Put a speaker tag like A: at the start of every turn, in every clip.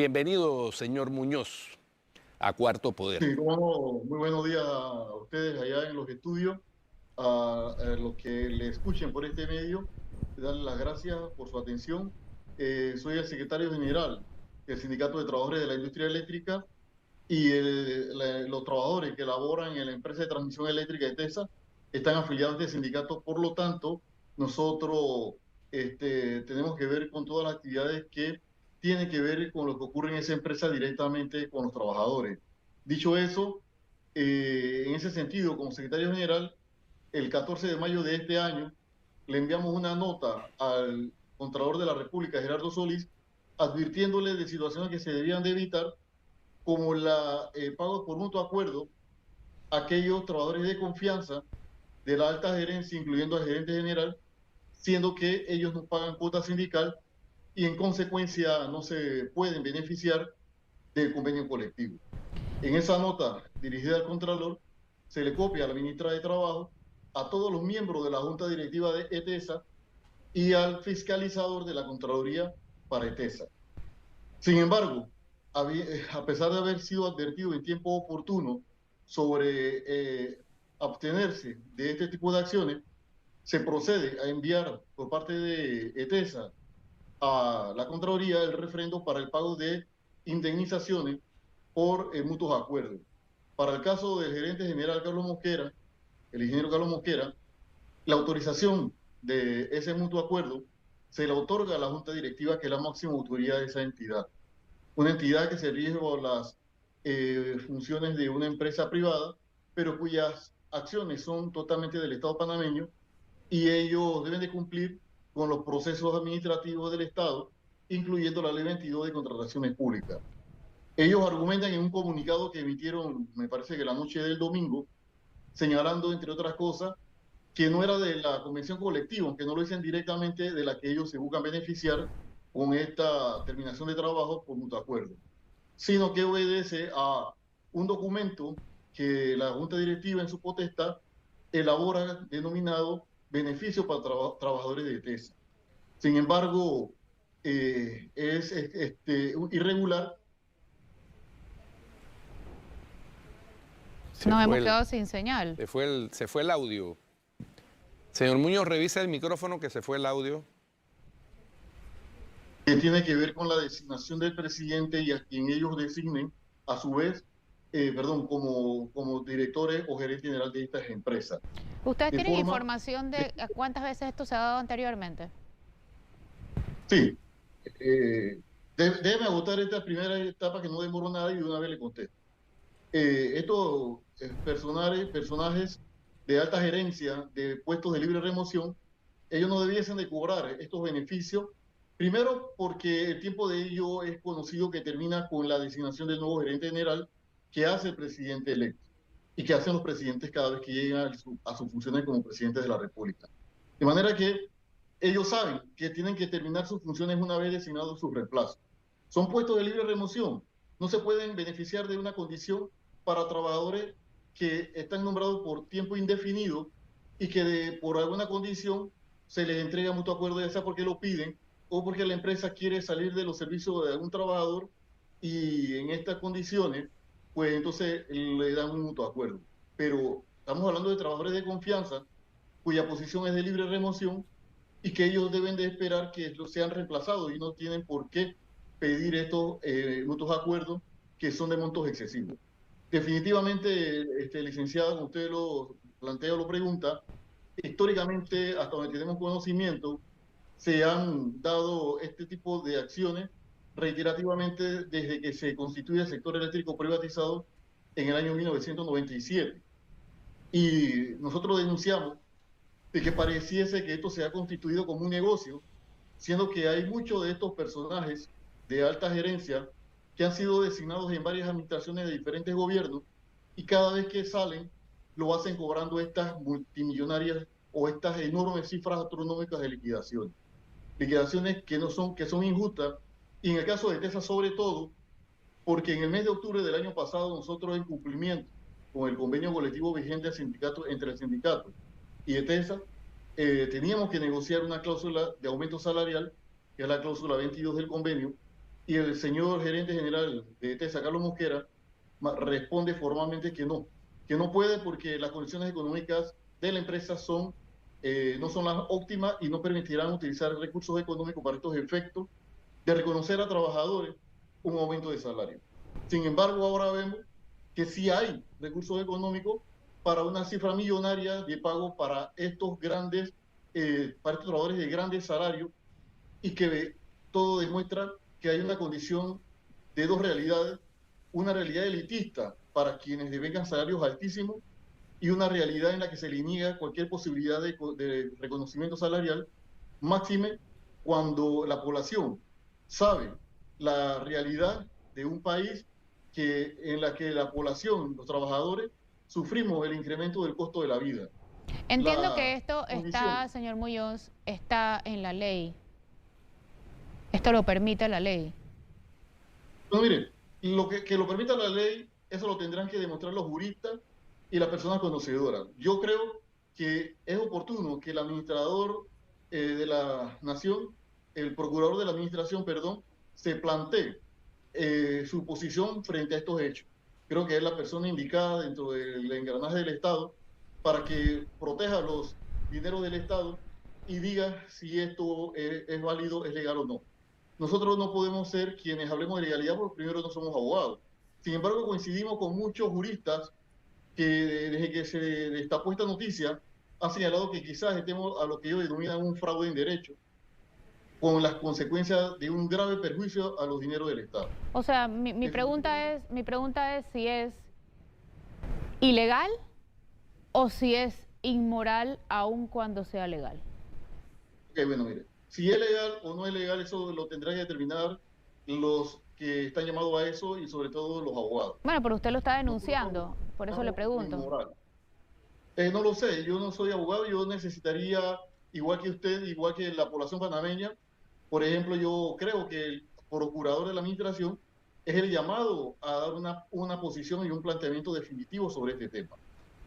A: Bienvenido, señor Muñoz, a Cuarto Poder.
B: Sí, cómo no. Muy buenos días a ustedes allá en los estudios, a los que le escuchen por este medio, darles las gracias por su atención. Soy el secretario general del Sindicato de Trabajadores de la Industria Eléctrica y los trabajadores que laboran en la empresa de transmisión eléctrica de TESA están afiliados a este sindicato. Por lo tanto, nosotros tenemos que ver con todas las actividades que tienen que ver con lo que ocurre en esa empresa directamente con los trabajadores. Dicho eso, en ese sentido, como secretario general, el 14 de mayo de este año le enviamos una nota al Contralor de la República, Gerardo Solís, advirtiéndole de situaciones que se debían de evitar, como la pagos por mutuo acuerdo a aquellos trabajadores de confianza de la alta gerencia, incluyendo al gerente general, siendo que ellos no pagan cuota sindical y en consecuencia no se pueden beneficiar del convenio colectivo. En esa nota dirigida al Contralor se le copia a la ministra de Trabajo, a todos los miembros de la Junta Directiva de ETESA y al fiscalizador de la Contraloría para ETESA. Sin embargo, a pesar de haber sido advertido en tiempo oportuno sobre abstenerse de este tipo de acciones, se procede a enviar por parte de ETESA a la Contraloría el refrendo para el pago de indemnizaciones por mutuos acuerdos. Para el caso del gerente general Carlos Mosquera, el ingeniero Carlos Mosquera, la autorización de ese mutuo acuerdo se le otorga a la Junta Directiva, que es la máxima autoridad de esa entidad. Una entidad que se rige por las funciones de una empresa privada, pero cuyas acciones son totalmente del Estado panameño y ellos deben de cumplir con los procesos administrativos del Estado, incluyendo la Ley 22 de Contrataciones Públicas. Ellos argumentan en un comunicado que emitieron, me parece que la noche del domingo, señalando, entre otras cosas, que no era de la convención colectiva, aunque no lo dicen directamente, de la que ellos se buscan beneficiar con esta terminación de trabajo por mutuo acuerdo, sino que obedece a un documento que la Junta Directiva en su potestad elabora denominado Beneficio para Trabajadores de TESA. Sin embargo, es irregular.
C: Nos hemos quedado sin señal.
A: Se fue el audio. Señor Muñoz, revisa el micrófono que se fue el audio.
B: Que tiene que ver con la designación del presidente y a quien ellos designen, a su vez, como directores o gerente general de estas empresas.
C: ¿Ustedes tienen información de cuántas veces esto se ha dado anteriormente?
B: Sí. Déjeme agotar esta primera etapa que no demoró nada y de una vez le contesto. Estos personajes de alta gerencia de puestos de libre remoción, ellos no debiesen de cobrar estos beneficios, primero porque el tiempo de ello es conocido, que termina con la designación del nuevo gerente general que hace el presidente electo y que hacen los presidentes cada vez que llegan a sus funciones como presidentes de la República. De manera que ellos saben que tienen que terminar sus funciones una vez designados sus reemplazos. Son puestos de libre remoción, no se pueden beneficiar de una condición para trabajadores que están nombrados por tiempo indefinido y que por alguna condición se les entrega mutuo acuerdo, ya sea porque lo piden o porque la empresa quiere salir de los servicios de algún trabajador y en estas condiciones, pues entonces le dan un mutuo acuerdo. Pero estamos hablando de trabajadores de confianza cuya posición es de libre remoción y que ellos deben de esperar que sean reemplazados y no tienen por qué pedir estos mutuos acuerdos que son de montos excesivos. Definitivamente, licenciado, como usted lo plantea o lo pregunta, históricamente, hasta donde tenemos conocimiento, se han dado este tipo de acciones reiterativamente desde que se constituye el sector eléctrico privatizado en el año 1997. Y nosotros denunciamos de que pareciese que esto se ha constituido como un negocio, siendo que hay muchos de estos personajes de alta gerencia que han sido designados en varias administraciones de diferentes gobiernos y cada vez que salen lo hacen cobrando estas multimillonarias o estas enormes cifras astronómicas de liquidaciones. Liquidaciones que no son, que son injustas, y en el caso de TESA sobre todo, porque en el mes de octubre del año pasado nosotros, en cumplimiento con el convenio colectivo vigente entre el sindicato y ETESA, teníamos que negociar una cláusula de aumento salarial, que es la cláusula 22 del convenio, y el señor gerente general de TESA, Carlos Mosquera, responde formalmente que no puede porque las condiciones económicas de la empresa no son las óptimas y no permitirán utilizar recursos económicos para estos efectos de reconocer a trabajadores un aumento de salario. Sin embargo, ahora vemos que sí hay recursos económicos para una cifra millonaria de pago para estos para estos trabajadores de grandes salarios, y que todo demuestra que hay una condición de dos realidades: una realidad elitista para quienes devengan salarios altísimos y una realidad en la que se le niega cualquier posibilidad de reconocimiento salarial, máxime cuando la población sabe la realidad de un país en la que la población, los trabajadores, sufrimos el incremento del costo de la vida.
C: Entiendo que
B: La
C: esto
B: condición,
C: está, señor Muñoz, está en la ley. Esto lo permite la ley.
B: no, mire, que lo permita la ley, eso lo tendrán que demostrar los juristas y las personas conocedoras. Yo creo que es oportuno que el administrador de la nación, el procurador de la administración, perdón, se plantee su posición frente a estos hechos. Creo que es la persona indicada dentro del engranaje del Estado para que proteja los dineros del Estado y diga si esto es válido, es legal o no. Nosotros no podemos ser quienes hablemos de legalidad porque primero no somos abogados. Sin embargo, coincidimos con muchos juristas que desde que se destapó esta noticia han señalado que quizás estemos a lo que ellos denominan un fraude en derecho, con las consecuencias de un grave perjuicio a los dineros del Estado.
C: O sea, mi pregunta es si es ilegal o si es inmoral aun cuando sea legal.
B: Ok, bueno, mire, si es legal o no es legal, eso lo tendrán que determinar los que están llamados a eso y sobre todo los abogados.
C: Bueno, pero usted lo está denunciando, por eso le pregunto.
B: No lo sé, yo no soy abogado, yo necesitaría, igual que usted, igual que la población panameña, por ejemplo, yo creo que el procurador de la administración es el llamado a dar una posición y un planteamiento definitivo sobre este tema.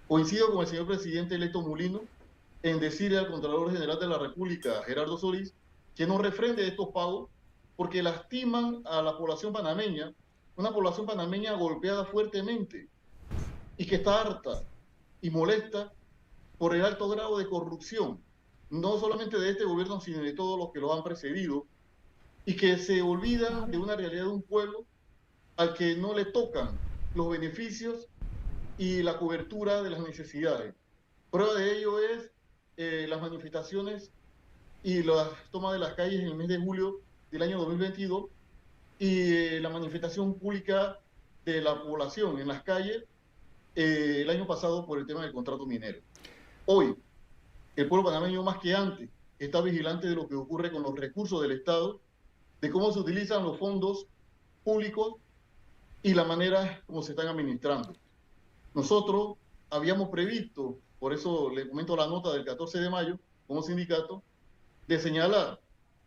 B: Coincido con el señor presidente electo Mulino en decirle al Contralor General de la República, Gerardo Solís, que no refrende estos pagos porque lastiman a la población panameña, una población panameña golpeada fuertemente y que está harta y molesta por el alto grado de corrupción, no solamente de este gobierno, sino de todos los que lo han precedido, y que se olvidan de una realidad de un pueblo al que no le tocan los beneficios y la cobertura de las necesidades. Prueba de ello es las manifestaciones y las tomas de las calles en el mes de julio del año 2022 y la manifestación pública de la población en las calles el año pasado por el tema del contrato minero. Hoy, el pueblo panameño más que antes está vigilante de lo que ocurre con los recursos del Estado, de cómo se utilizan los fondos públicos y la manera como se están administrando. Nosotros habíamos previsto, por eso le comento la nota del 14 de mayo, como sindicato, de señalar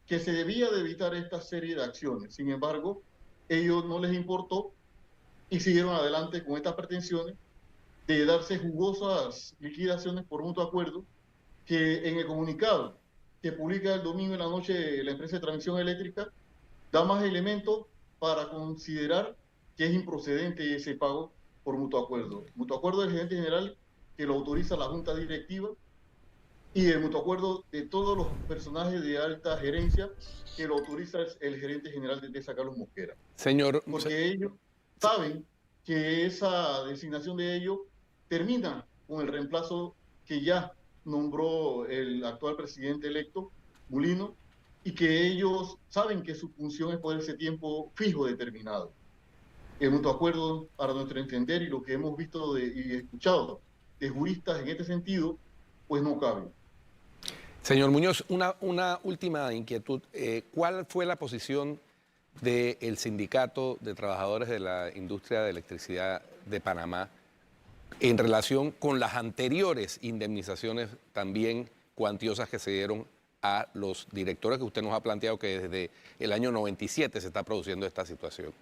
B: que se debía de evitar esta serie de acciones. Sin embargo, ellos no les importó y siguieron adelante con estas pretensiones de darse jugosas liquidaciones por mutuo acuerdo, que en el comunicado que publica el domingo en la noche la empresa de transmisión eléctrica da más elementos para considerar que es improcedente ese pago por mutuo acuerdo. Mutuo acuerdo del gerente general que lo autoriza la junta directiva y el mutuo acuerdo de todos los personajes de alta gerencia que lo autoriza el gerente general de TESA, Carlos Mosquera.
A: Señor,
B: porque ellos saben que esa designación de ellos termina con el reemplazo que ya nombró el actual presidente electo, Mulino, y que ellos saben que su función es por ese tiempo fijo determinado. El mutuo acuerdo, para nuestro entender y lo que hemos visto y escuchado de juristas en este sentido, pues no cabe.
A: señor Muñoz, una última inquietud. ¿Cuál fue la posición del Sindicato de Trabajadores de la Industria de Electricidad de Panamá en relación con las anteriores indemnizaciones también cuantiosas que se dieron a los directores que usted nos ha planteado que desde el año 97 se está produciendo esta situación?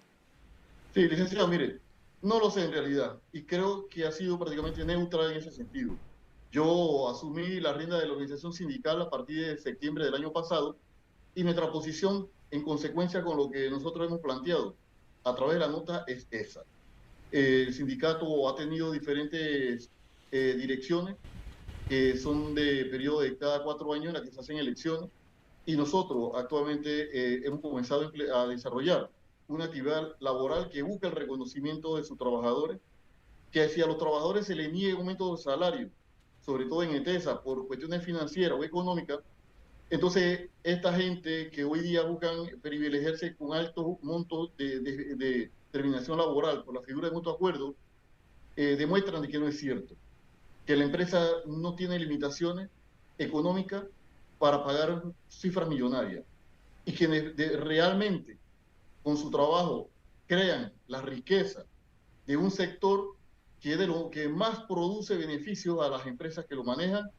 B: Sí, licenciado, mire, no lo sé en realidad y creo que ha sido prácticamente neutral en ese sentido. Yo asumí la rienda de la organización sindical a partir de septiembre del año pasado y nuestra posición en consecuencia con lo que nosotros hemos planteado a través de la nota es esa. El sindicato ha tenido diferentes direcciones que son de periodo de cada 4 años en la que se hacen elecciones, y nosotros actualmente hemos comenzado a desarrollar una actividad laboral que busca el reconocimiento de sus trabajadores, que si a los trabajadores se les niegue un aumento de salario, sobre todo en ETESA, por cuestiones financieras o económicas, entonces esta gente que hoy día buscan privilegiarse con altos montos de terminación laboral por la figura de mutuo acuerdo, demuestran de que no es cierto, que la empresa no tiene limitaciones económicas para pagar cifras millonarias, y quienes realmente con su trabajo crean la riqueza de un sector que es de lo que más produce beneficios a las empresas que lo manejan,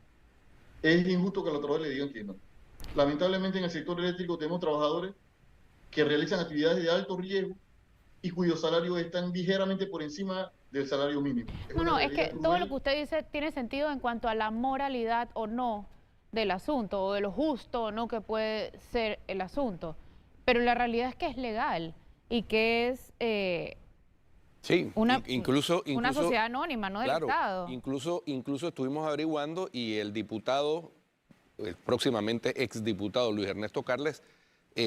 B: es injusto que a los trabajadores le digan que no. Lamentablemente en el sector eléctrico tenemos trabajadores que realizan actividades de alto riesgo y cuyos salarios están ligeramente por encima del salario mínimo.
C: No, es que todo lo que usted dice tiene sentido en cuanto a la moralidad o no del asunto, o de lo justo o no que puede ser el asunto. Pero la realidad es que es legal y que es
A: sí,
C: una
A: incluso
C: sociedad anónima, no del
A: claro,
C: Estado.
A: Incluso estuvimos averiguando y el diputado, el próximamente exdiputado Luis Ernesto Carles,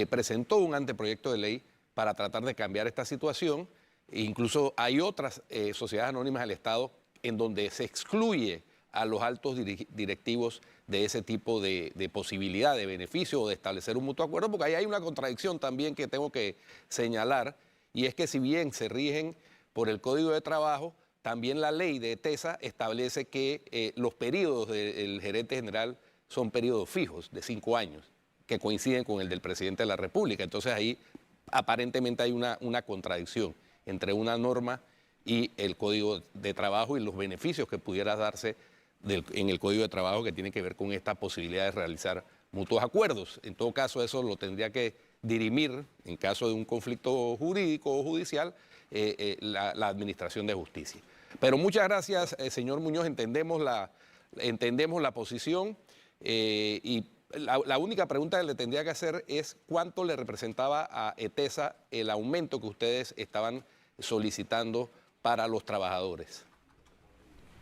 A: presentó un anteproyecto de ley para tratar de cambiar esta situación. E incluso hay otras sociedades anónimas del Estado en donde se excluye a los altos directivos de ese tipo de posibilidad, de beneficio o de establecer un mutuo acuerdo, porque ahí hay una contradicción también que tengo que señalar, y es que si bien se rigen por el Código de Trabajo, también la ley de ETESA establece que los periodos del gerente general son periodos fijos de 5 años, que coinciden con el del presidente de la República. Entonces ahí aparentemente hay una contradicción entre una norma y el Código de Trabajo y los beneficios que pudiera darse en el Código de Trabajo que tiene que ver con esta posibilidad de realizar mutuos acuerdos. En todo caso, eso lo tendría que dirimir, en caso de un conflicto jurídico o judicial, la Administración de Justicia. Pero muchas gracias, señor Muñoz, entendemos la posición, y la única pregunta que le tendría que hacer es cuánto le representaba a ETESA el aumento que ustedes estaban solicitando para los trabajadores.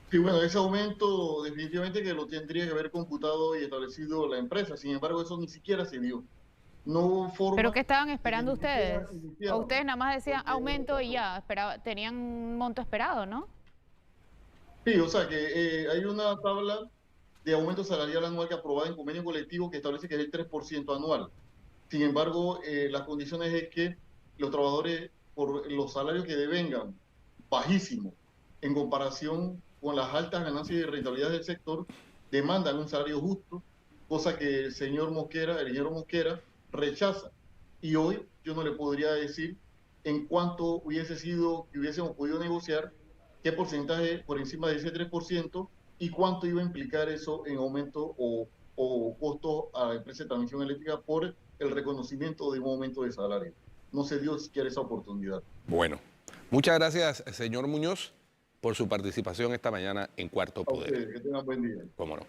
B: Sí, bueno, ese aumento definitivamente que lo tendría que haber computado y establecido la empresa. Sin embargo, eso ni siquiera se dio. No hubo forma.
C: ¿Pero qué estaban esperando ustedes? O ustedes nada más decían
B: Porque,
C: aumento y ya, tenían un monto esperado, ¿no?
B: sí, o sea que hay una tabla de aumento salarial anual que aprobada en convenio colectivo que establece que es el 3% anual. Sin embargo, las condiciones es que los trabajadores, por los salarios que devengan, bajísimos, en comparación con las altas ganancias y rentabilidad del sector, demandan un salario justo, cosa que el señor Mosquera, el ingeniero Mosquera, rechaza. Y hoy yo no le podría decir en cuánto hubiese sido que hubiésemos podido negociar, qué porcentaje por encima de ese 3% y cuánto iba a implicar eso en aumento o costo a la empresa de transmisión eléctrica por el reconocimiento de un aumento de salario. No se dio siquiera esa oportunidad.
A: Bueno, muchas gracias, señor Muñoz, por su participación esta mañana en Cuarto Poder.
B: A ustedes, que tengan buen día.
A: Cómo no.